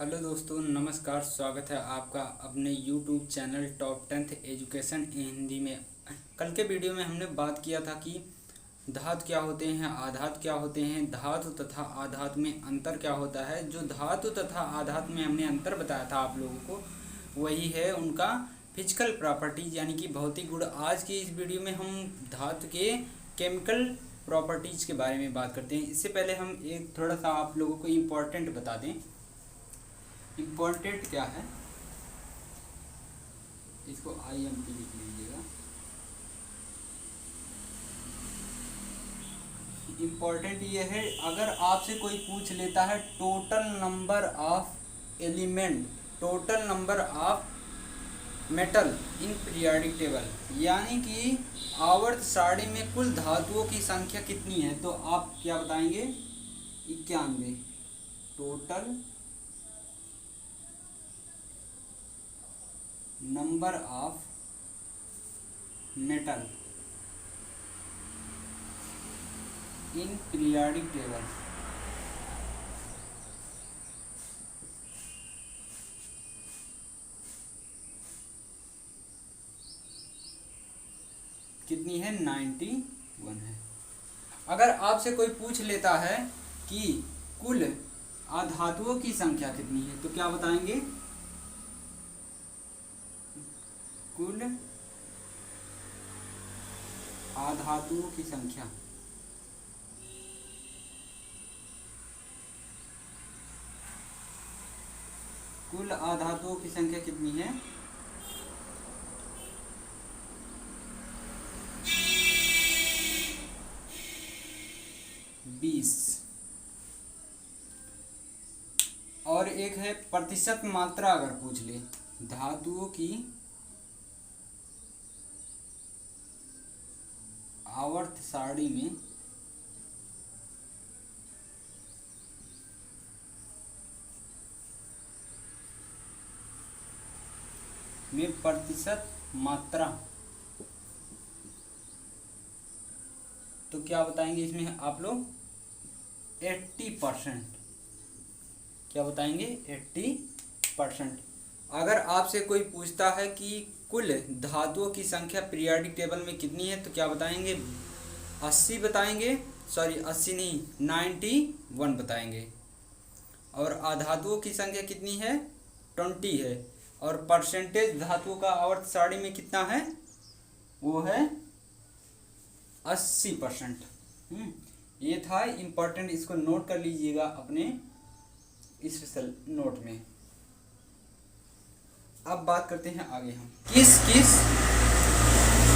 Hello दोस्तों, नमस्कार। स्वागत है आपका अपने YouTube channel top 10th education Hindi में। कल के वीडियो में हमने बात किया था कि धातु क्या होते हैं, आधातु क्या होते हैं, धातु तथा आधातु में अंतर क्या होता है। जो धातु तथा आधातु में हमने अंतर बताया था आप लोगों को, वही है उनका फिजिकल प्रॉपर्टीज यानी कि भौतिक गुण। आज की इस वीडियो में हम धातु के केमिकल प्रॉपर्टीज के बारे में बात करते हैं। इससे पहले हम एक थोड़ा सा आप लोगों को इम्पोर्टेंट बता दें। इम्पोर्टेंट क्या है, इसको IMP लिख लीजिएगा। इम्पोर्टेंट ये है, अगर आपसे कोई पूछ लेता है total number of element, total number of metal in periodic table, यानी कि आवर्त सारणी में कुल धातुओं की संख्या कितनी है, तो आप क्या बताएंगे? 91। Total number of metal in periodic table, कितनी है? 91 है। अगर आपसे कोई पूछ लेता है कि कुल आधातुओं की संख्या कितनी है, तो क्या बताएंगे? कुल आधातुओं की संख्या। कुल आधातुओं की संख्या कितनी है? 20। और एक है प्रतिशत मात्रा। अगर पूछ ले धातुओं की आवर्त सारणी में प्रतिशत मात्रा, तो क्या बताएंगे इसमें आप लोग? 80%। क्या बताएंगे? 80%। अगर आपसे कोई पूछता है कि कुल धातुओं की संख्या पीरियोडिक टेबल में कितनी है, तो क्या बताएंगे? 80 बताएंगे। सॉरी, 80 नहीं, 91 बताएंगे। और आधातुओं की संख्या कितनी है? 20 है। और परसेंटेज धातुओं का आवर्त सारणी में कितना है? वो है 80%। ये था इम्पोर्टेंट, इसको नोट कर लीजिएगा अपने स्पेशल नोट में। अब बात करते हैं आगे हम किस किस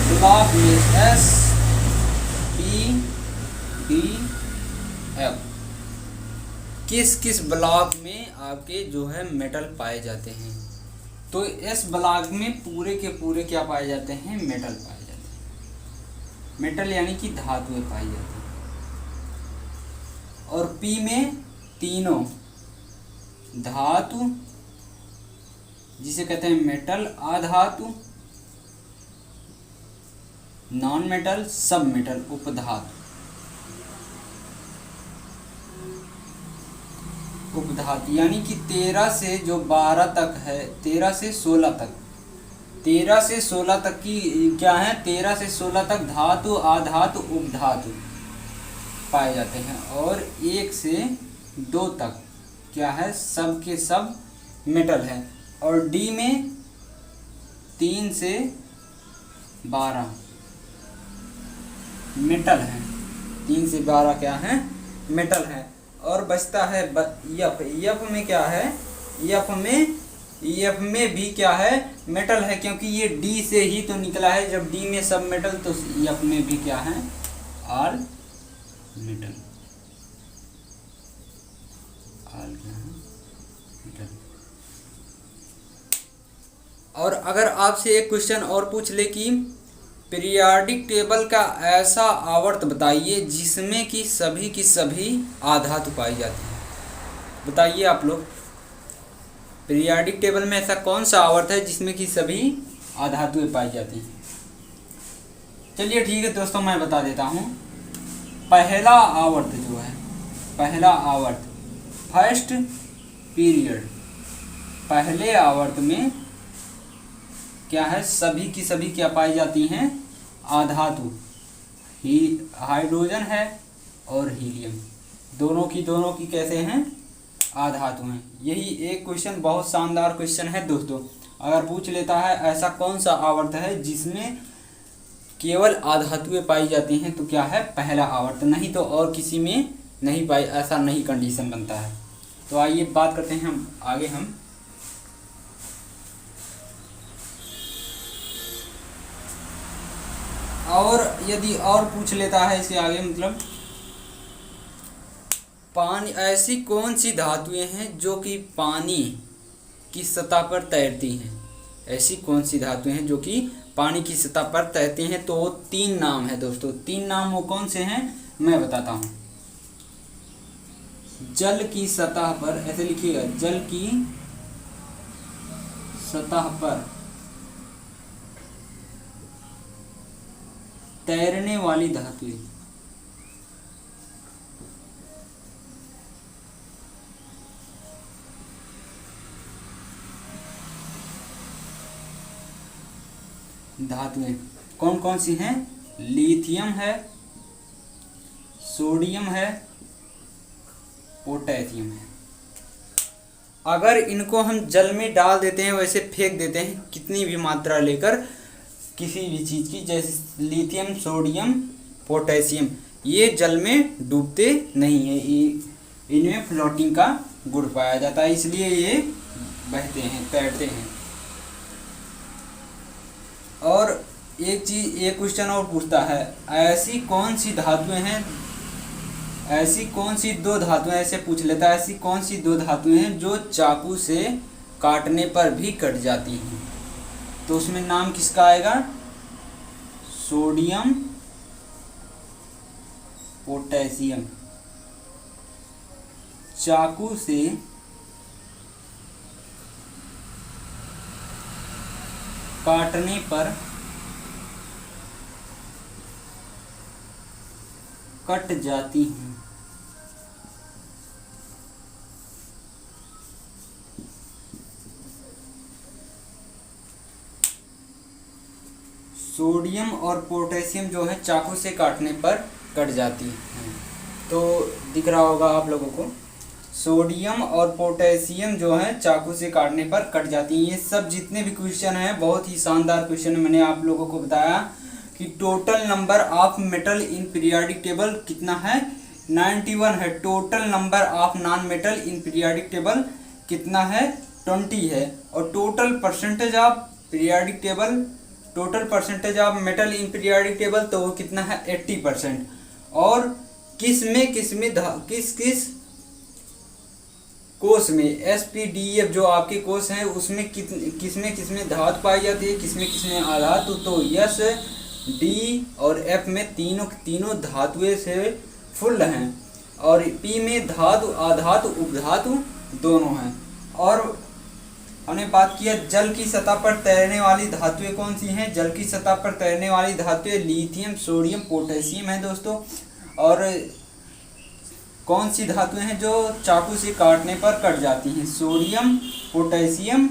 ब्लॉक में SPDF, किस किस ब्लॉक में आपके जो है मेटल पाए जाते हैं। तो इस ब्लॉक में पूरे के पूरे क्या पाए जाते हैं? मेटल पाए जाते हैं। मेटल यानी कि धातुएं पाई जाती हैं। और P में तीनों धातु, जिसे कहते हैं मेटल, आधातु, नॉन मेटल, सब मेटल, उपधातु। उपधातु यानी कि 13 से जो 12 तक है, 13 से 16 तक, 13 से 16 तक की क्या है? 13 से 16 तक धातु, आधातु, उपधातु पाए जाते हैं। और 1 से 2 तक क्या है? सब के सब मेटल है। और D में 3 से 12 मेटल है। 3 से 12 क्या है? मेटल है। और बचता है F। F में क्या है? F में भी क्या है? मेटल है, क्योंकि ये D से ही तो निकला है। जब D में सब मेटल, तो F में भी क्या है? All metal. ऑल क्या है? मेटल। और अगर आपसे एक क्वेश्चन और पूछ ले कि पीरियोडिक टेबल का ऐसा आवर्त बताइए जिसमें कि सभी आधातु पाई जाती है, बताइए आप लोग। पीरियोडिक टेबल में ऐसा कौन सा आवर्त है जिसमें कि सभी आधातुएं पाई जाती हैं? चलिए ठीक है दोस्तों, मैं बता देता हूँ। पहला आवर्त जो है, पहला आवर्त फर्स्ट पीरियड, पहले आवर्त में क्या है, सभी की सभी क्या पाई जाती हैं, आधातु। ही हाइड्रोजन है और हीलियम, दोनों की कैसे हैं, आधातु हैं। यही एक क्वेश्चन बहुत शानदार क्वेश्चन है दोस्तों। अगर पूछ लेता है ऐसा कौन सा आवर्त है जिसमें केवल आधातुएं पाई जाती हैं, तो क्या है, पहला आवर्त, नहीं तो और किसी में नहीं पाई, ऐसा नहीं कंडीशन बनता है। तो आइए बात करते हैं हम आगे। हम और यदि और पूछ लेता है इसके आगे, मतलब पानी, ऐसी कौन सी धातुएं हैं जो कि पानी की सतह पर तैरती हैं, ऐसी कौन सी धातुएं हैं जो कि पानी की सतह पर तैरती हैं। तो 3 नाम है दोस्तों, 3 नाम वो कौन से हैं मैं बताता हूँ। जल की सतह पर, ऐसे लिखिएगा, जल की सतह पर तैरने वाली धातुएं, कौन कौन सी हैं, लिथियम है, सोडियम है, पोटेशियम है। अगर इनको हम जल में डाल देते हैं, वैसे फेंक देते हैं कितनी भी मात्रा लेकर किसी भी चीज़ की, जैसे लिथियम, सोडियम, पोटेशियम, ये जल में डूबते नहीं है, ये इनमें फ्लोटिंग का गुण पाया जाता है, इसलिए ये बहते हैं, तैरते हैं। और एक चीज, एक क्वेश्चन और पूछता है, ऐसी कौन सी धातुएं हैं, ऐसी कौन सी 2 धातुएं, ऐसे पूछ लेता है, ऐसी कौन सी 2 धातुएं हैं जो चाकू से काटने पर भी कट जाती हैं। तो उसमें नाम किसका आएगा, सोडियम, पोटेशियम। चाकू से काटने पर कट जाती हैं। सोडियम और पोटेशियम जो है चाकू से काटने पर कट जाती हैं। तो दिख रहा होगा आप लोगों को, सोडियम और पोटेशियम जो है चाकू से काटने पर कट जाती हैं। ये सब जितने भी क्वेश्चन हैं बहुत ही शानदार क्वेश्चन, मैंने आप लोगों को बताया कि total number of metal in periodic table कितना है, 91 है। Total number of non metal in periodic table कितना है, 20 है। और total percentage of periodic table, total percentage of metal in periodic table, तो वो कितना है, 80%। और किस किस कोष में, SPDF जो आपके कोष हैं उसमें किसमें धातु पाई जाती है, किसमें आधातु। तो S, D और F में तीनों धातुएं से फुल हैं। और P में धातु, आधातु, उपधातु दोनों हैं। और हमने बात किया जल की सतह पर तैरने वाली धातुएं कौन सी हैं। जल की सतह पर तैरने वाली धातुएं लिथियम, सोडियम, पोटेशियम है दोस्तों। और कौन सी धातुएं हैं जो चाकू से काटने पर कट जाती हैं, सोडियम, पोटेशियम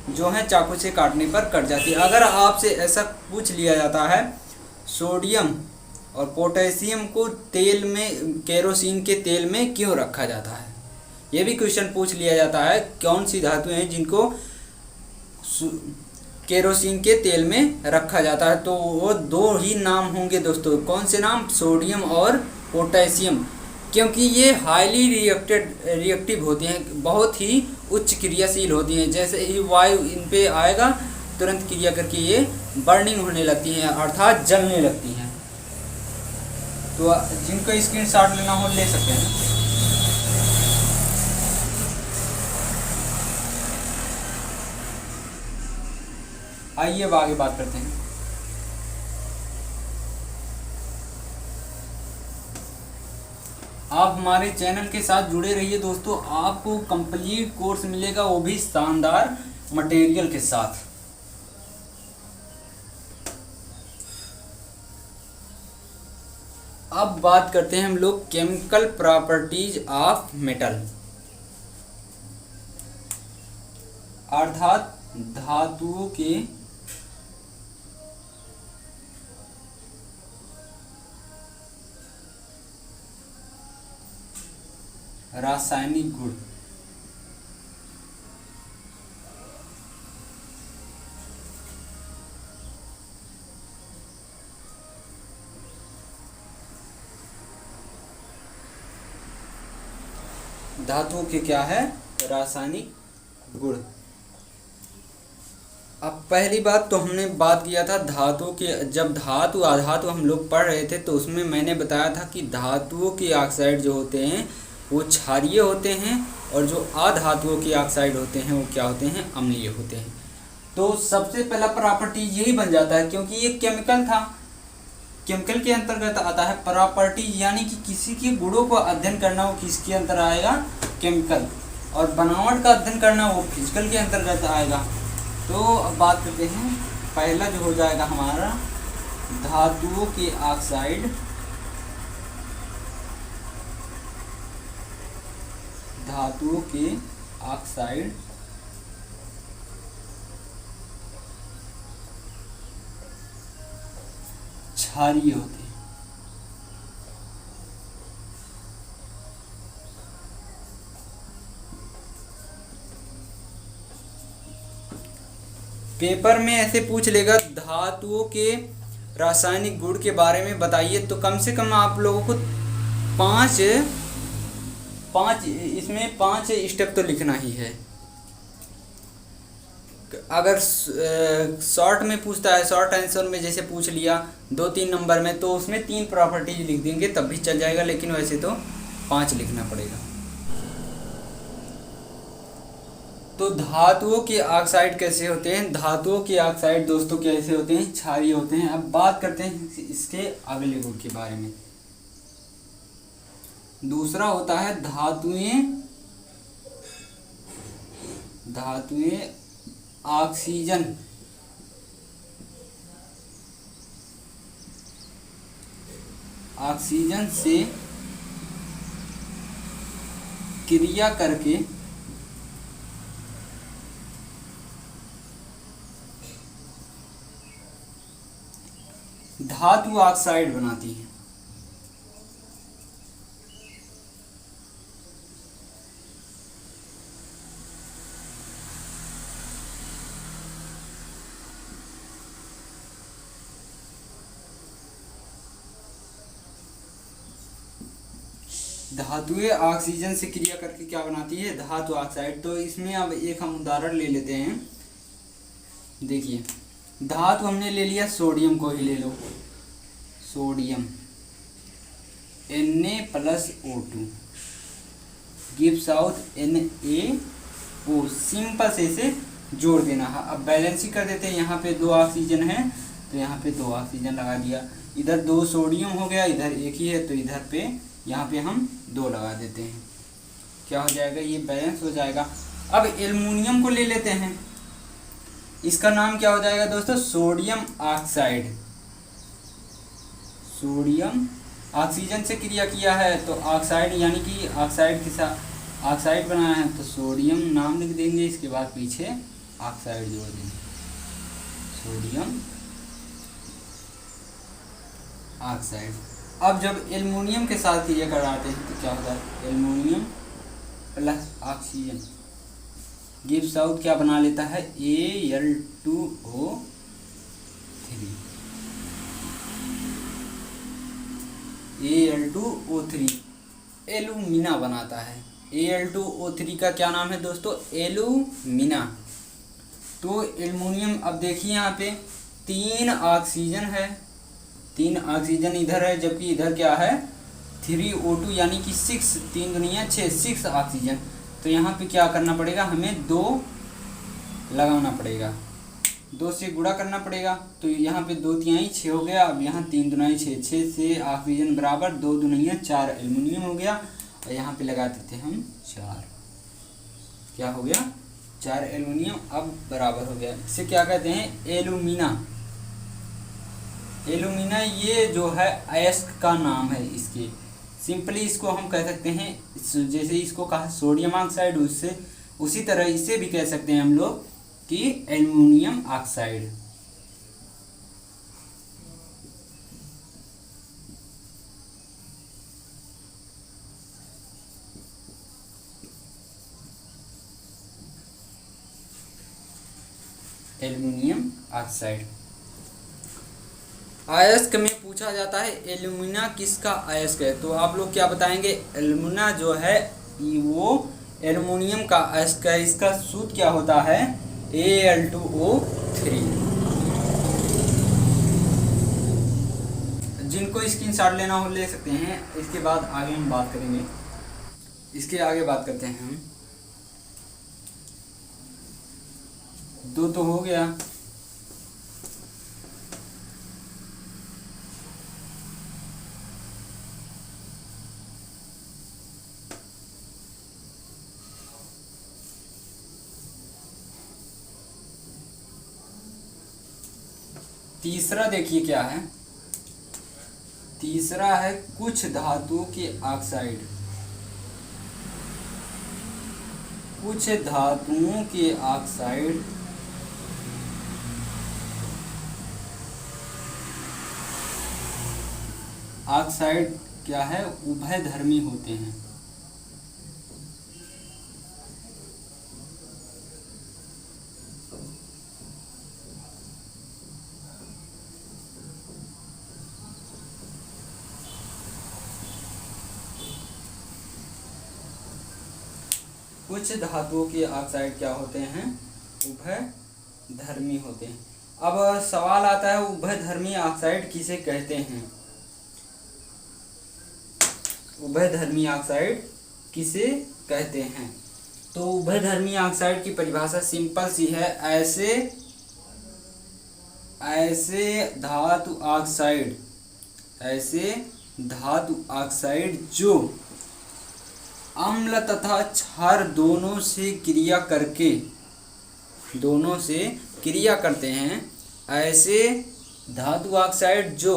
जो है चाकू से काटने पर कट जाती है। अगर आपसे ऐसा पूछ लिया जाता है, सोडियम और पोटेशियम को तेल में, केरोसिन के तेल में क्यों रखा जाता है, ये भी क्वेश्चन पूछ लिया जाता है, कौन सी धातुएं हैं जिनको केरोसिन के तेल में रखा जाता है। तो वो 2 ही नाम होंगे दोस्तों, कौन से नाम, सोडियम और पोटेशियम, क्योंकि ये हाईली रिएक्टिव होती हैं, बहुत ही उच्च क्रियाशील होती हैं। जैसे ही वायु इन पे आएगा तुरंत क्रिया करके ये बर्निंग होने लगती हैं, अर्थात जलने लगती हैं। तो जिनको स्क्रीनशॉट लेना हो ले सकते हैं। आइए अब आगे बात करते हैं। आप हमारे चैनल के साथ जुड़े रहिए दोस्तों, आपको कंप्लीट कोर्स मिलेगा, वो भी शानदार मटेरियल के साथ। अब बात करते हैं हम लोग केमिकल प्रॉपर्टीज ऑफ मेटल। अर्थात धातुओं के रासायनिक गुण। धातुओं के क्या है? रासायनिक गुण। अब पहली बात तो हमने बात किया था धातुओं के, जब धातु अधातु हम लोग पढ़ रहे थे तो उसमें मैंने बताया था कि धातुओं के ऑक्साइड जो होते हैं वो क्षारीय होते हैं और जो अधातुओं के ऑक्साइड होते हैं वो क्या होते हैं? अम्लीय होते हैं। तो सबसे पहला प्रॉपर्टी यही बन जाता है, क्योंकि ये केमिकल था, केमिकल के अंतर्गत आता है प्रॉपर्टी, यानी कि किसी के गुणों को अध्ययन करना वो किसके अंतर आएगा? केमिकल। और बनावट का अध्ययन करना वो फिजिकल के अंतर्गत आएगा। तो अब बात करते हैं, पहला जो हो जाएगा हमारा धातुओं के ऑक्साइड, धातुओं के ऑक्साइड क्षारीय होते हैं। पेपर में ऐसे पूछ लेगा धातुओं के रासायनिक गुण के बारे में बताइए, तो कम से कम आप लोगों को पांच इसमें 5 स्टेप तो लिखना ही है। अगर शॉर्ट में पूछता है, शॉर्ट आंसर में जैसे पूछ लिया 2-3 नंबर में, तो उसमें 3 प्रॉपर्टीज लिख देंगे तब भी चल जाएगा, लेकिन वैसे तो 5 लिखना पड़ेगा। तो धातुओं के ऑक्साइड कैसे होते हैं? धातुओं के ऑक्साइड दोस्तों कैसे होते हैं? क्षारीय होते हैं। अब बात करते हैं इसके अगले गुण के बारे में। दूसरा होता है धातुएं ऑक्सीजन से क्रिया करके धातु ऑक्साइड बनाती है। धातुएं ऑक्सीजन से क्रिया करके क्या बनाती है? धातु ऑक्साइड। तो इसमें अब एक हम उदाहरण ले लेते हैं। देखिए, धातु हमने ले लिया, सोडियम को ही ले लो, sodium Na+O2 gives out NaO। Simple से इसे जोड़ देना है। अब बैलेंसिंग कर देते हैं। यहाँ पे 2 ऑक्सीजन है तो यहाँ पे 2 ऑक्सीजन लगा दिया, इधर 2 सोडियम हो गया, इधर एक ही है तो इधर पे यहाँ पे हम 2 लगा देते हैं। क्या हो जाएगा? ये बैलेंस हो जाएगा। अब एल्युमिनियम को ले लेते हैं, इसका नाम क्या हो जाएगा दोस्तों? Sodium oxide. सोडियम ऑक्सीजन से क्रिया किया है तो ऑक्साइड, यानी कि ऑक्साइड के साथ ऑक्साइड बनाया है तो सोडियम नाम लिख देंगे, इसके बाद पीछे ऑक्साइड जोड़ देंगे, सोडियम ऑक्साइड। अब जब एल्युमिनियम के साथ क्रिया कराते हैं तो क्या होता है? Aluminium plus oxygen gives out क्या बना लेता है? Al2O3 एलुमिना बनाता है। Al2O3 का क्या नाम है दोस्तों? एलुमिना। तो एल्युमिनियम, अब देखिए यहाँ पे 3 ऑक्सीजन है, 3 ऑक्सीजन इधर है, जबकि इधर क्या है? 3O2, यानी कि 6, 3 दूनिया 6, 6 ऑक्सीजन। तो यहाँ पे क्या करना पड़ेगा? हमें 2 लगाना पड़ेगा, 2 से गुणा करना पड़ेगा। तो यहाँ पे 2 तिहाई 6 हो गया। अब यहाँ 3 दुनाई 6, 6 से ऑक्सीजन बराबर 2 दुनिया 4 एल्युमिनियम हो गया। और यहाँ पे लगा देते हम 4, क्या हो गया? 4 एल्युमिनियम अब बराबर हो गया। इसे क्या कहते हैं? एलुमिना। एलुमिना ये जो है अयस्क का नाम है इसके। सिंपली इसको हम कह सकते हैं, जैसे इसको कहा सोडियम ऑक्साइड, उससे उसी तरह इसे भी कह सकते हैं हम लोग कि एल्युमिनियम ऑक्साइड। Aluminium oxide. अयस्क में पूछा जाता है एल्यूमिना किसका अयस्क है, तो आप लोग क्या बताएंगे? एल्यूमिना जो है वो एल्युमिनियम का अयस्क है। इसका सूत्र क्या होता है? Al2O3। जिनको स्क्रीनशॉट लेना हो ले सकते हैं। इसके बाद आगे हम बात करेंगे, इसके आगे बात करते हैं हम। दो तो हो गया। तीसरा देखिए क्या है। तीसरा है कुछ धातुओं के ऑक्साइड। कुछ धातुओं के ऑक्साइड क्या है? उभयधर्मी होते हैं। कुछ धातुओं के ऑक्साइड क्या होते हैं? उभयधर्मी होते हैं। अब सवाल आता है उभयधर्मी ऑक्साइड किसे कहते हैं? उभयधर्मी ऑक्साइड किसे कहते हैं? तो उभयधर्मी ऑक्साइड की परिभाषा सिंपल सी है। ऐसे धातु ऑक्साइड जो अम्ल तथा क्षार दोनों से क्रिया करते हैं। ऐसे धातु ऑक्साइड जो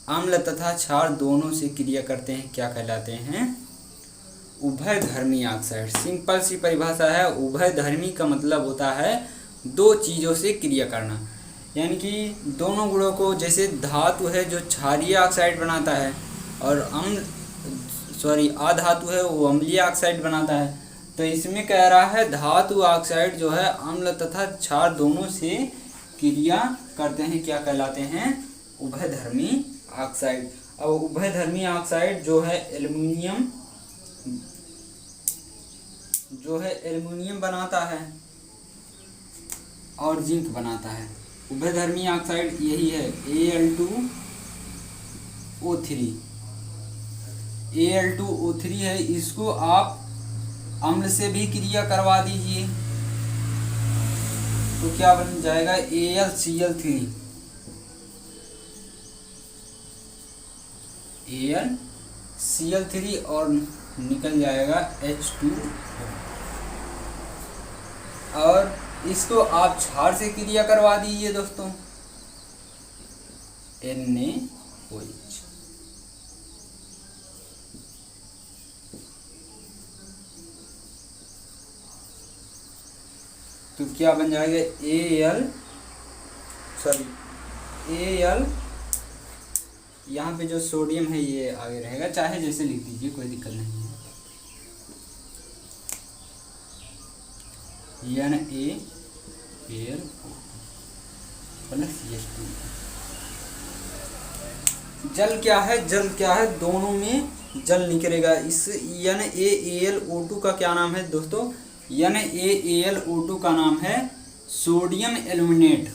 अम्ल तथा क्षार दोनों से क्रिया करते हैं क्या कहलाते हैं? उभयधर्मी ऑक्साइड। सिंपल सी परिभाषा है। उभयधर्मी का मतलब होता है दो चीज़ों से क्रिया करना, यानी कि दोनों गुणों को, जैसे धातु है जो क्षारीय ऑक्साइड बनाता है और अधातु है वो अम्लीय ऑक्साइड बनाता है। तो इसमें कह रहा है धातु ऑक्साइड जो है अम्ल तथा क्षार दोनों से क्रिया करते हैं क्या कहलाते हैं? उभयधर्मी ऑक्साइड। अब उभयधर्मी ऑक्साइड जो है एल्युमिनियम बनाता है और जिंक बनाता है। उभयधर्मी ऑक्साइड यही है Al2O3 है। इसको आप अम्ल से भी क्रिया करवा दीजिए तो क्या बन जाएगा? AlCl3 और निकल जाएगा H2O। और इसको आप क्षार से क्रिया करवा दीजिए दोस्तों, NaOH। तो क्या बन जाएगा? Al यहाँ पे जो सोडियम है ये आगे रहेगा, चाहे जैसे लिख दीजिए कोई दिक्कत नहीं है। NaAlO plus CH2। जल क्या है? दोनों में जल निकलेगा। इस NaAlO2 का क्या नाम है दोस्तों? NaAlO2 का नाम है सोडियम एल्युमिनेट।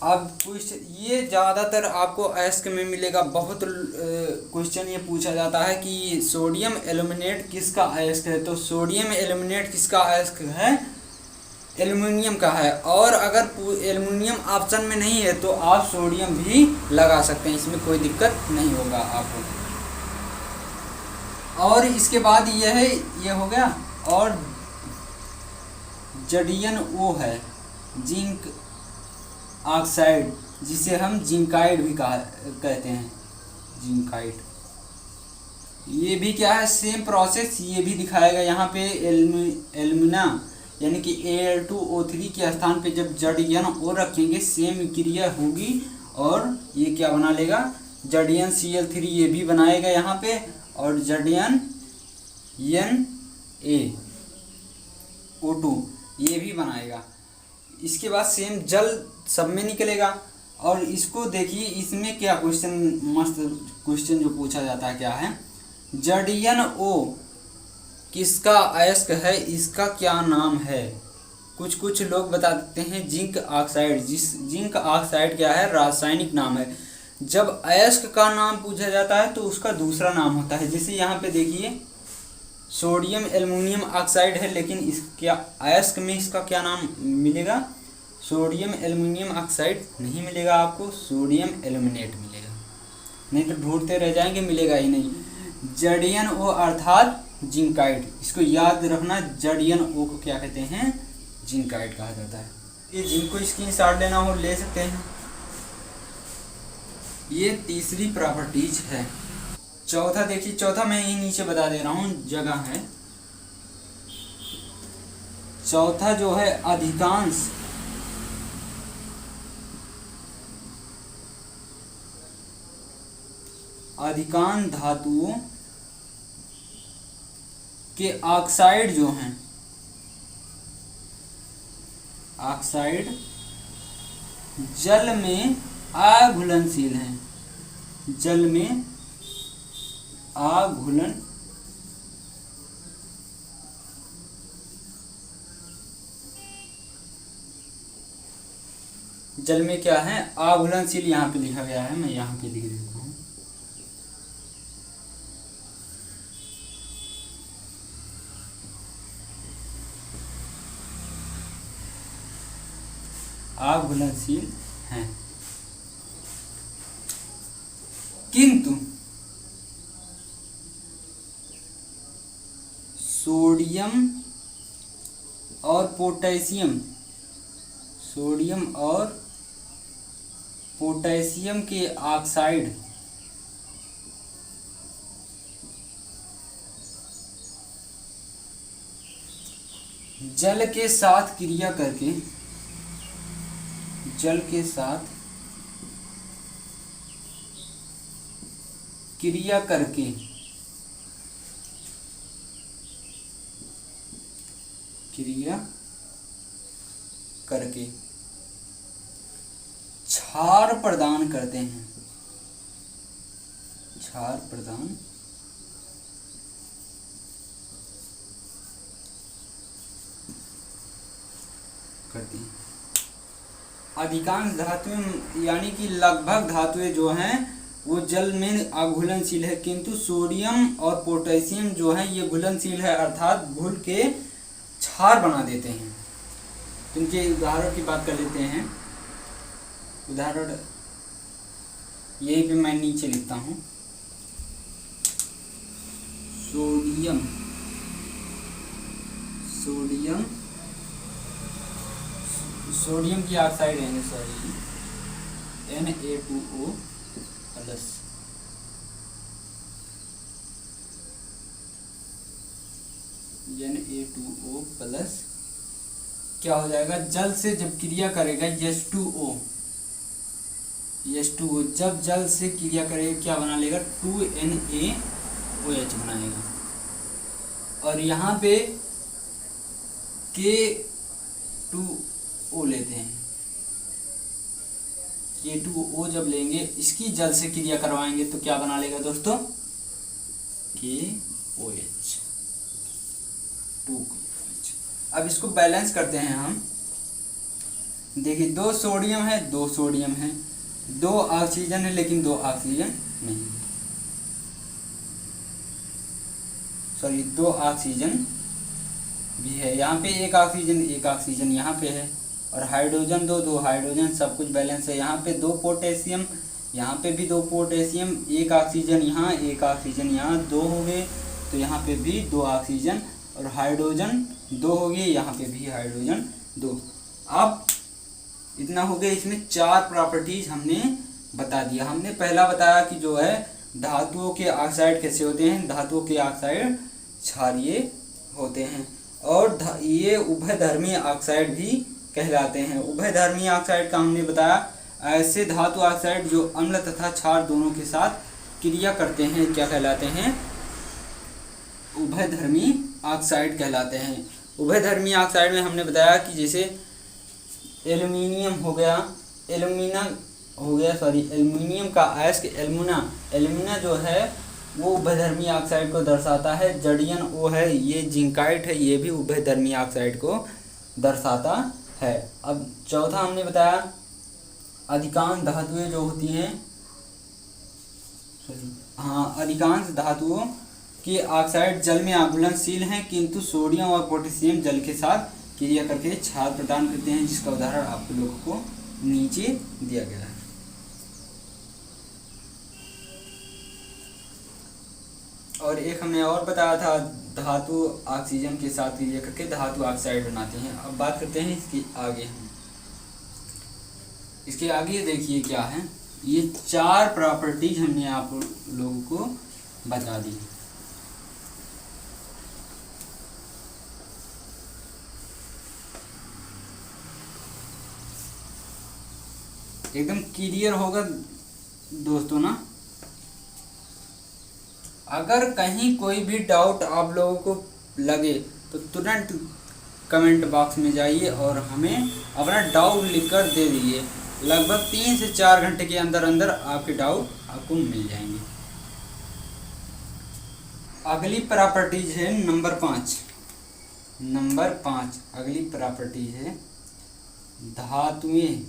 अब ये ज़्यादातर आपको अयस्क में मिलेगा। बहुत क्वेश्चन ये पूछा जाता है कि सोडियम एल्युमिनेट किसका अयस्क है? तो सोडियम एल्युमिनेट किसका अयस्क है? एल्युमिनियम का है। और अगर एल्युमिनियम ऑप्शन में नहीं है तो आप सोडियम भी लगा सकते हैं, इसमें कोई दिक्कत नहीं होगा आपको। और इसके बाद ये हो गया। और ZnO है, जिंक ऑक्साइड, जिसे हम जिंकाइड भी कहते हैं, जिंकाइड। ये भी क्या है, सेम प्रोसेस ये भी दिखाएगा। यहाँ पे एल्यूमिना यानी कि Al2O3 के स्थान पे जब ZnO रखेंगे सेम क्रिया होगी और ये क्या बना लेगा, ZnCl3 ये भी बनाएगा यहाँ पे, और ZnNaO2 ये भी बनाएगा। इसके बाद सेम जल सब में निकलेगा। और इसको देखिए, इसमें क्या क्वेश्चन, मस्त क्वेश्चन जो पूछा जाता है क्या है, ZnO किसका अयस्क है, इसका क्या नाम है। कुछ लोग बता देते हैं जिंक ऑक्साइड। जिंक ऑक्साइड क्या है, रासायनिक नाम है। जब अयस्क का नाम पूछा जाता है तो उसका दूसरा नाम होता है। जैसे यहाँ पे देखिए सोडियम एल्युमिनियम ऑक्साइड है, लेकिन इसका अयस्क में इसका क्या नाम मिलेगा, सोडियम एल्युमिनियम ऑक्साइड नहीं मिलेगा आपको, सोडियम एल्यूमिनेट मिलेगा। नहीं तो ढूंढते रह जाएंगे, मिलेगा ही नहीं। ZnO अर्थात जिंकाइड, इसको याद रखना। ZnO को क्या कहते हैं, जिंकाइड कहा जाता है। ये जिनको स्क्रीनशॉट लेना हो ले सकते हैं। ये तीसरी प्रॉपर्टीज है। चौथा देखिए, चौथा मैं यही नीचे बता दे रहा हूँ, जगह है। चौथा जो है, अधिकांश धातुओं के ऑक्साइड जो हैं, ऑक्साइड जल में अघुलनशील हैं, जल में अघुलन जल में क्या है, अघुलनशील। यहाँ पे लिखा गया है, मैं यहाँ पे लिख देता हूँ। अघुलनशील हैं, किंतु सोडियम और पोटेशियम के ऑक्साइड जल के साथ क्रिया करके क्षार प्रदान करते हैं, क्षार प्रदान करती हैं। अधिकांश धातुएं यानी कि लगभग धातुएं जो हैं वो जल में अघुलनशील है, किंतु सोडियम और पोटेशियम जो है ये घुलनशील है, अर्थात घुल के क्षार बना देते हैं। तो इनके उदाहरण की बात कर लेते हैं। उदाहरण यही पे मैं नीचे लिखता हूँ, सोडियम की ऑक्साइड है, sorry Na2O plus, Na2O plus क्या हो जाएगा, जल से जब क्रिया करेगा H2O, जब जल से क्रिया करेगा क्या बना लेगा, 2NaOH बनाएगा। और यहाँ पे K2O लेते हैं, K2O जब लेंगे इसकी जल से क्रिया करवाएंगे तो क्या बना लेगा दोस्तों, KOH, 2KOH। अब इसको बैलेंस करते हैं हम। देखिए दो सोडियम है, दो ऑक्सीजन है, लेकिन दो ऑक्सीजन नहीं, सॉरी दो ऑक्सीजन भी है। यहाँ पे एक ऑक्सीजन यहाँ पे है, और हाइड्रोजन दो हाइड्रोजन, सब कुछ बैलेंस है। यहाँ पे दो पोटेशियम, यहाँ पे भी दो पोटेशियम, एक ऑक्सीजन यहाँ, एक ऑक्सीजन यहाँ, दो हो गए। तो यहाँ पे भी दो ऑक्सीजन, और हाइड्रोजन 2 हो गए, यहाँ पे भी हाइड्रोजन 2। अब इतना हो गया, इसमें 4 प्रॉपर्टीज हमने बता दिया। हमने पहला बताया कि जो है धातुओं के ऑक्साइड कैसे होते हैं, धातुओं के ऑक्साइड क्षारीय होते हैं, और ये उभयधर्मी ऑक्साइड भी कहलाते हैं। उभयधर्मी ऑक्साइड का हमने बताया ऐसे धातु ऑक्साइड जो अम्ल तथा क्षार दोनों के साथ क्रिया करते हैं क्या कहलाते हैं, उभयधर्मी ऑक्साइड कहलाते हैं। उभयधर्मी ऑक्साइड में हमने बताया कि जैसे एल्युमिनियम हो गया, एल्युमिनियम का अयस्क एल्युमिना जो है वो उभयधर्मी ऑक्साइड को दर्शाता है। जड़ियन ओ है, ये जिंकाइट है, ये भी उभयधर्मी ऑक्साइड को दर्शाता है। अब चौथा हमने बताया अधिकांश धातुएं जो होती हैं, अधिकांश धातुओं के ऑक्साइड जल में आघुलनशील हैं, किंतु सोडियम और पोटेशियम जल के साथ क्रिया करके क्षार प्रदान करते हैं, जिसका उदाहरण आप लोगों को नीचे दिया गया है। और एक हमने और बताया था धातु ऑक्सीजन के साथ क्रिया करके धातु ऑक्साइड बनाते हैं। अब बात करते हैं इसके आगे देखिए क्या है, ये 4 प्रॉपर्टीज हमने आप लोगों को बता दी। एकदम क्लियर होगा दोस्तों ना। अगर कहीं कोई भी डाउट आप लोगों को लगे तो तुरंत कमेंट बॉक्स में जाइए और हमें अपना डाउट लिखकर दे दीजिए। लगभग 3 से 4 घंटे के अंदर अंदर आपके डाउट आपको मिल जाएंगे। अगली प्रॉपर्टीज है नंबर 5। अगली प्रॉपर्टीज है धातुएं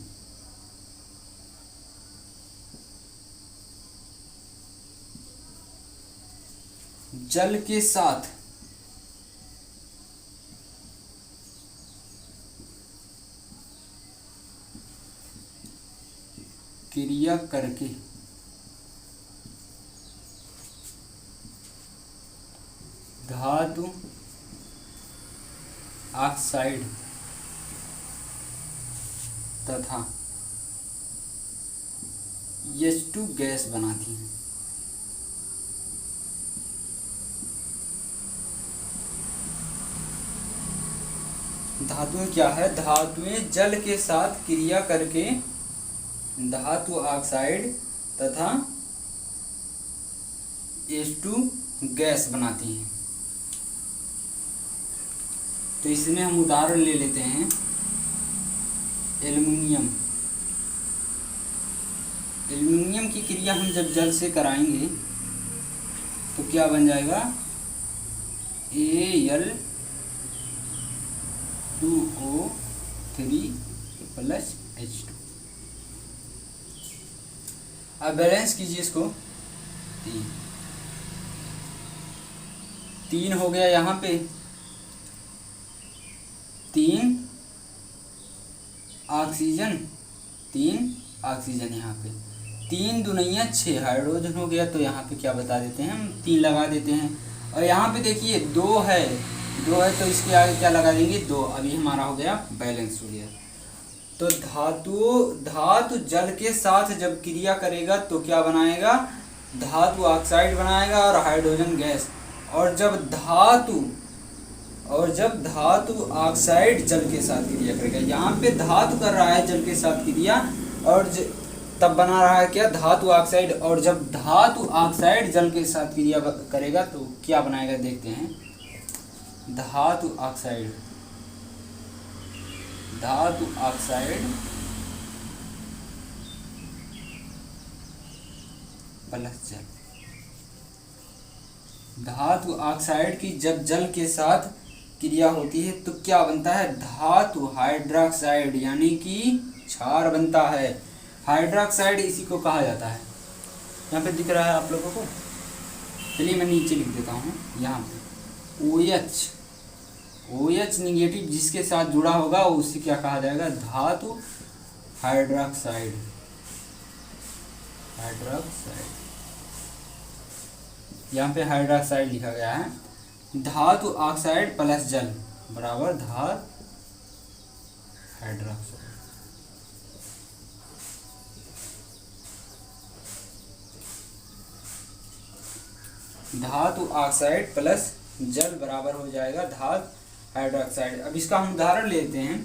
जल के साथ क्रिया करके धातु ऑक्साइड तथा H2 गैस बनाती हैं। धातुएं क्या है, धातुएं जल के साथ क्रिया करके धातु ऑक्साइड तथा H2 गैस बनाती हैं। तो इसमें हम उदाहरण ले लेते हैं एल्युमिनियम की क्रिया हम जब जल से कराएंगे तो क्या बन जाएगा, Al2O3+H2। अब बैलेंस कीजिए इसको, 3 हो गया यहाँ पे, 3 ऑक्सीजन यहाँ पे, 3 दुनिया 6 हाइड्रोजन हो गया। तो यहाँ पे क्या बता देते हैं हम, 3 लगा देते हैं। और यहाँ पे देखिए 2 है तो इसके आगे क्या लगा देंगे, 2। अभी हमारा हो गया बैलेंस हो गया। तो धातु जल के साथ जब क्रिया करेगा तो क्या बनाएगा, धातु ऑक्साइड बनाएगा और हाइड्रोजन गैस। और जब धातु ऑक्साइड जल के साथ क्रिया करेगा, यहाँ पे धातु कर रहा है जल के साथ क्रिया, और तब बना रहा है क्या, धातु ऑक्साइड। और जब धातु ऑक्साइड जल के साथ क्रिया करेगा तो क्या बनाएगा, देखते हैं। धातु ऑक्साइड प्लस जल। धातु ऑक्साइड की जब जल के साथ क्रिया होती है तो क्या बनता है, धातु हाइड्रोक्साइड यानी कि क्षार बनता है। हाइड्रोक्साइड इसी को कहा जाता है। यहाँ पे दिख रहा है आप लोगों को, चलिए मैं नीचे लिख देता हूँ। यहाँ पे OH निगेटिव जिसके साथ जुड़ा होगा उसे क्या कहा जाएगा, धातु हाइड्रोक्साइड। यहाँ पे हाइड्रोक्साइड लिखा गया है। धातु ऑक्साइड प्लस जल, बराबर धात हाइड्रोक्साइड। धातु ऑक्साइड प्लस जल बराबर हो जाएगा धातु हाइड्रोक्साइड। अब इसका हम उदाहरण लेते हैं,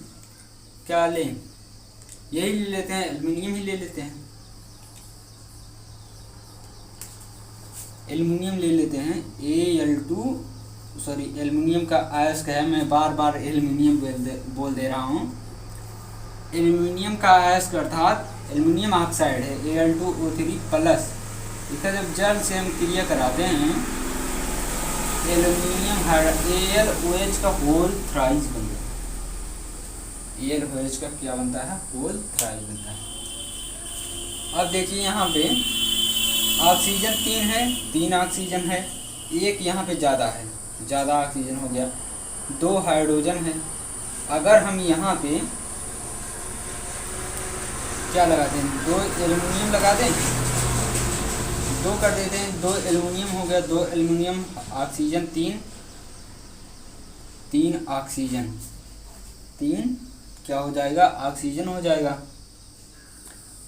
क्या लें, यही ले लेते हैं, एल्युमिनियम ही ले लेते हैं। एल्युमिनियम ले लेते हैं, Al2 सॉरी एल्युमिनियम का अयस्क है, मैं बार बार एल्युमिनियम बोल दे रहा हूँ। एल्युमिनियम का अयस्क अर्थात एल्युमिनियम ऑक्साइड है Al2O3 प्लस। इसका जब जल से हम क्रिया कराते हैं एल्युमिनियम AlOH का होल थ्राइस बनता है। AlOH का क्या बनता है, होल थ्राइस बनता है। अब देखिए यहाँ पे ऑक्सीजन 3 है, 3 ऑक्सीजन है, एक यहाँ पे ज़्यादा है, ज़्यादा ऑक्सीजन हो गया, 2 हाइड्रोजन है। अगर हम यहाँ पे क्या लगाते हैं, 2 एल्युमिनियम लगा दें, 2 कर देते हैं, 2 एल्युमिनियम हो गया, 2 एल्युमिनियम ऑक्सीजन 3 ऑक्सीजन, 3 क्या हो जाएगा, ऑक्सीजन हो जाएगा।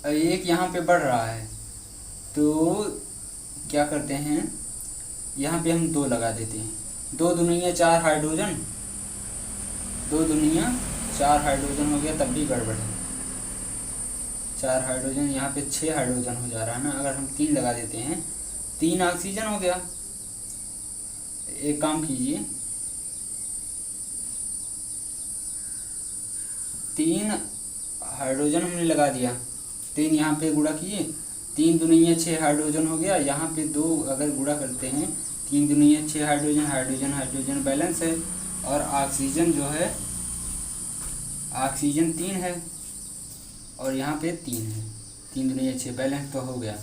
एक यहाँ पे बढ़ रहा है तो क्या करते हैं, यहाँ पे हम 2 लगा देते हैं, 2 दूनिया 4 हाइड्रोजन, 2 दूनिया 4 हाइड्रोजन हो गया, तब भी गड़बड़ है, 4 हाइड्रोजन, यहाँ पे 6 हाइड्रोजन हो जा रहा है ना। अगर हम 3 लगा देते हैं, 3 ऑक्सीजन हो गया। एक काम कीजिए, 3 हाइड्रोजन हमने लगा दिया, 3 यहाँ पे गुणा किए, 3 दूनिया 6 हाइड्रोजन हो गया। यहाँ पे 2 अगर गुणा करते हैं, 3 दूनिया 6 हाइड्रोजन, हाइड्रोजन हाइड्रोजन बैलेंस है, और ऑक्सीजन जो है ऑक्सीजन 3 है और यहाँ पे 3 है, 3 दूनिया 6 बैलेंस तो हो गया।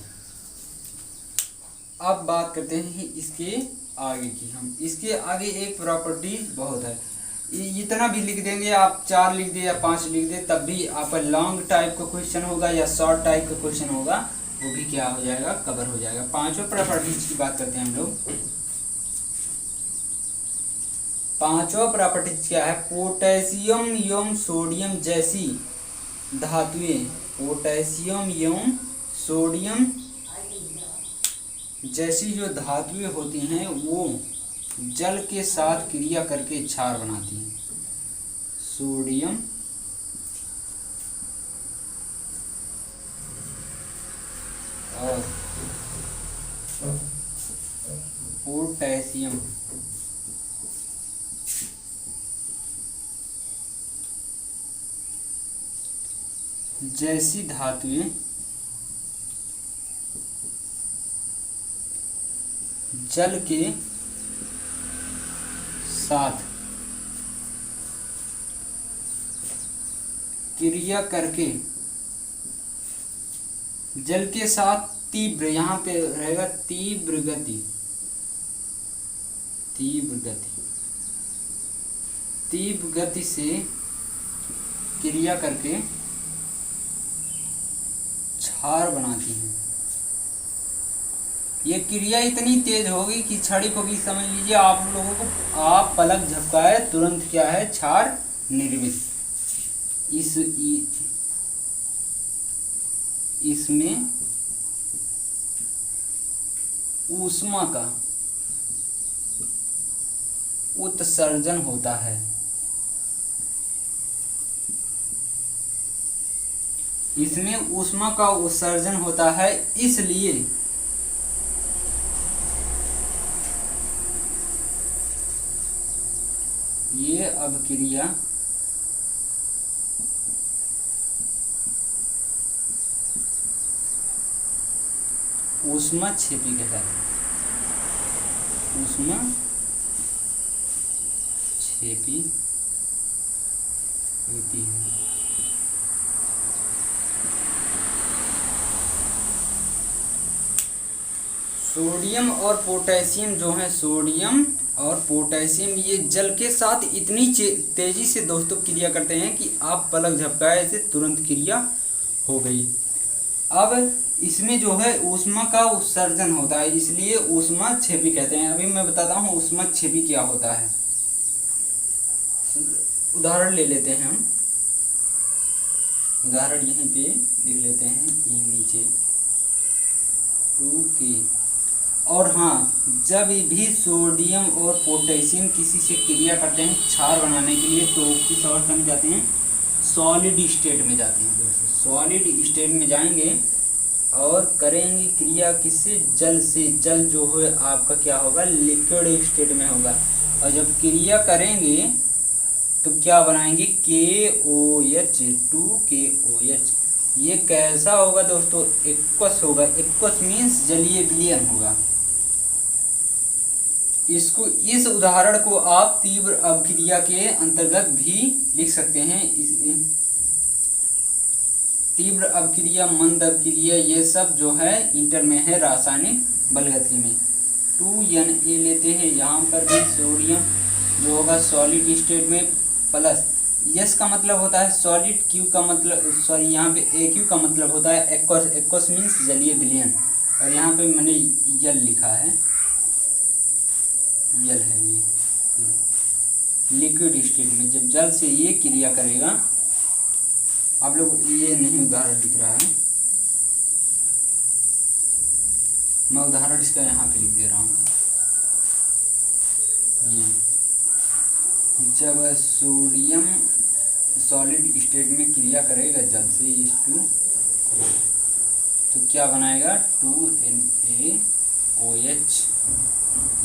अब बात करते हैं इसके आगे की। हम इसके आगे एक प्रॉपर्टीज बहुत है, इतना भी लिख देंगे आप, 4 लिख दे या 5 लिख दे, तब भी आपका लॉन्ग टाइप का क्वेश्चन होगा या शॉर्ट टाइप का क्वेश्चन होगा, वो भी क्या हो जाएगा, कवर हो जाएगा। 5वें प्रॉपर्टीज की बात करते हैं हम लोग। 5वां प्रॉपर्टीज क्या है, पोटेशियम एवं सोडियम जैसी धातुएं, पोटेशियम एवं सोडियम जैसी जो धातुएं होती हैं वो जल के साथ क्रिया करके क्षार बनाती हैं। सोडियम और पोटेशियम जैसी धातुएं जल के साथ क्रिया करके जल के साथ तीव्र, यहाँ पे रहेगा तीव्र गति, तीव्र गति से क्रिया करके क्षार बनाती हैं। ये क्रिया इतनी तेज होगी कि क्षणिक होगी, समझ लीजिए आप लोगों को, आप पलक झपकाए तुरंत क्या है, क्षार निर्मित। इसमें ऊष्मा का उत्सर्जन होता है। इसमें ऊष्मा का उत्सर्जन होता है, इसलिए ये अभिक्रिया ऊष्मक्षेपी कहलाती है, ऊष्मक्षेपी होती है। सोडियम और पोटेशियम जो है, सोडियम और पोटेशियम ये जल के साथ इतनी तेजी से दोस्तों क्रिया करते हैं कि आप पलक झपकाए से तुरंत क्रिया हो गई। अब इसमें जो है ऊष्मा का उत्सर्जन होता है, इसलिए ऊष्मक्षेपी कहते हैं। अभी मैं बताता हूँ ऊष्मक्षेपी क्या होता है। उदाहरण ले लेते हैं हम। उदाहरण यहीं पे लिख लेते हैं, ये नीचे 2K। और हाँ, जब भी सोडियम और पोटेशियम किसी से क्रिया करते हैं क्षार बनाने के लिए, तो किस अवस्था में जाते हैं? सॉलिड स्टेट में जाते हैं दोस्तों। सॉलिड स्टेट में जाएंगे और करेंगे क्रिया किससे? जल से। जल जो है आपका क्या होगा? लिक्विड स्टेट में होगा। और जब क्रिया करेंगे तो क्या बनाएंगे? KOH, 2KOH। ये कैसा होगा दोस्तों? एक्वस होगा। एक्वस मीन्स जलीय विलयन होगा। इसको, इस उदाहरण को आप तीव्र अभिक्रिया के अंतर्गत भी लिख सकते हैं। तीव्र अभिक्रिया, मंद अभिक्रिया, ये सब जो है इंटर में है रासायनिक बलगति में। 2Na लेते हैं, यहाँ पर भी सोडियम जो होगा सॉलिड स्टेट में, प्लस यस का मतलब होता है सॉलिड, क्यू का मतलब, सॉरी यहाँ पे AQ का मतलब होता है एक्वस। एक्वस मीन्स जलीय विलयन। और यहाँ पे मैंने यल लिखा है, यल है ये लिक्विड स्टेट में। जब जल से ये क्रिया करेगा, आप लोग ये नहीं उदाहरण दिख रहा है, मैं उदाहरण इसका यहाँ पे लिख दे रहा हूँ। ये जब सोडियम सॉलिड स्टेट में क्रिया करेगा जल से H2, तो क्या बनाएगा? 2NaOH।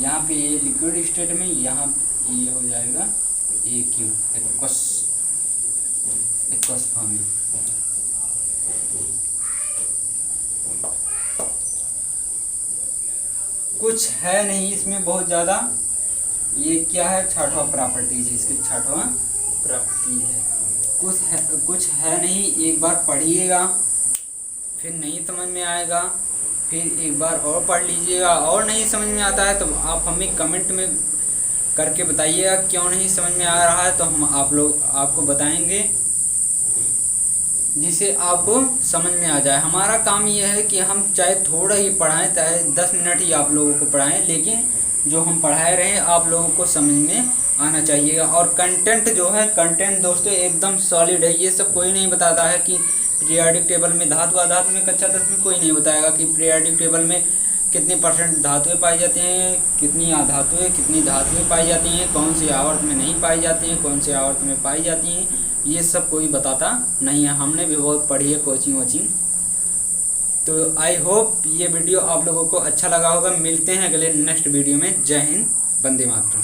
यहाँ पे ये लिक्विड स्टेट में, यहाँ ये हो जाएगा AQ, एक्वस फॉर्म में। कुछ है नहीं इसमें बहुत ज़्यादा। ये क्या है? छठवां प्रॉपर्टीज है, इसकी छठवां प्रॉपर्टी है। कुछ है नहीं। एक बार पढ़िएगा, फिर नहीं समझ में आएगा, फिर एक बार और पढ़ लीजिएगा, और नहीं समझ में आता है तो आप हमें कमेंट में करके बताइएगा क्यों नहीं समझ में आ रहा है, तो हम आपको बताएंगे जिसे आपको समझ में आ जाए। हमारा काम यह है कि हम चाहे थोड़ा ही पढ़ाएं, चाहे 10 मिनट ही आप लोगों को पढ़ाएं, लेकिन जो हम पढ़ा रहे हैं आप लोगों को समझ में आना चाहिएगा। और कंटेंट जो है, कंटेंट दोस्तों एकदम सॉलिड है। ये सब कोई नहीं बताता है कि पीरियोडिक टेबल में धातु अधातु में कक्षा 10 में कोई नहीं बताएगा कि पीरियोडिक टेबल में कितने % धातुएं पाई जाती हैं, कितनी अधातुएं, कितनी धातुएं पाई जाती हैं, कौन सी आवर्त में नहीं पाई जाती हैं, कौन सी आवर्त में पाई जाती हैं, ये सब कोई बताता नहीं है। हमने भी बहुत पढ़ी है कोचिंग वोचिंग। तो आई होप ये वीडियो आप लोगों को अच्छा लगा होगा। मिलते हैं अगले नेक्स्ट वीडियो में। जय हिंद, वंदे मातरम।